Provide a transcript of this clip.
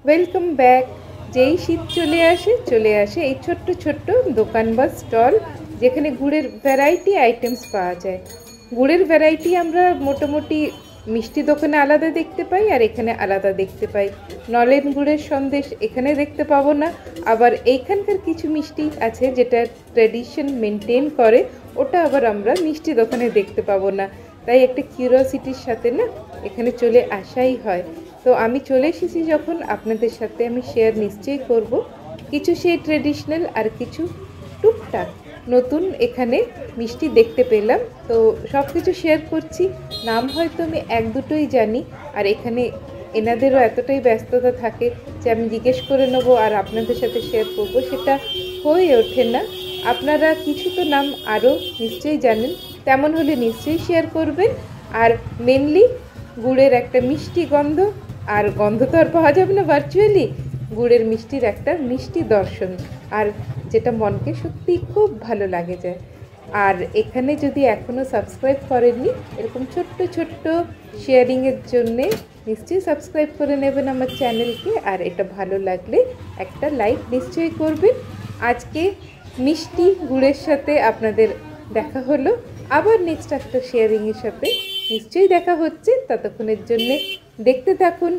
Welcome back. যেই শীত চলে আসে এই ছোট্ট ছোট্ট দোকান বা স্টল, যেখানে গুড়ের ভ্যারাইটি আইটেমস পাওয়া যায়। গুড়ের ভ্যারাইটি আমরা মোটামুটি মিষ্টি দোকানে আলাদা দেখতে পাই, আর এখানে আলাদা দেখতে পাই। নলেন গুড়ের সন্দেশ এখানে দেখতে পাবো না, আবার এইখানকার কিছু মিষ্টি আছে যেটা ট্র্যাডিশন মেনটেন করে, ওটা আবার আমরা মিষ্টি দোকানে দেখতে পাবো না। তাই একটা কিউরিওসিটির সাথে না এখানে চলে আসাই হয়। তো আমি চলে এসেছি যখন, আপনাদের সাথে আমি শেয়ার নিশ্চয়ই করব। কিছু সেই ট্রেডিশনাল আর কিছু টুকটাক নতুন এখানে মিষ্টি দেখতে পেলাম, তো সব কিছু শেয়ার করছি। নাম হয়তো আমি এক দুটোই জানি, আর এখানে এনাদেরও এতটাই ব্যস্ততা থাকে যে আমি জিজ্ঞেস করে নেবো আর আপনাদের সাথে শেয়ার করব, সেটা হয়ে ওঠে না। আপনারা কিছু তো নাম আরও নিশ্চয়ই জানেন, তেমন হলে নিশ্চয়ই শেয়ার করবেন। আর মেনলি গুড়ের একটা মিষ্টি গন্ধ, আর গন্ধ তো আর পাওয়া যাবে না ভার্চুয়ালি, গুড়ের মিষ্টির একটা মিষ্টি দর্শন, আর যেটা মনকে সত্যি খুব ভালো লাগে যায়। আর এখানে যদি এখনও সাবস্ক্রাইব করেননি, এরকম ছোট্ট ছোট্ট শেয়ারিংয়ের জন্যে নিশ্চয়ই সাবস্ক্রাইব করে নেবেন আমার চ্যানেলকে, আর এটা ভালো লাগলে একটা লাইক নিশ্চয়ই করবেন। আজকে মিষ্টি গুড়ের সাথে আপনাদের দেখা হলো, আবার নেক্সট একটা শেয়ারিংয়ের সাথে নিশ্চয়ই দেখা হচ্ছে। ততক্ষণের জন্যে দেখতে থাকুন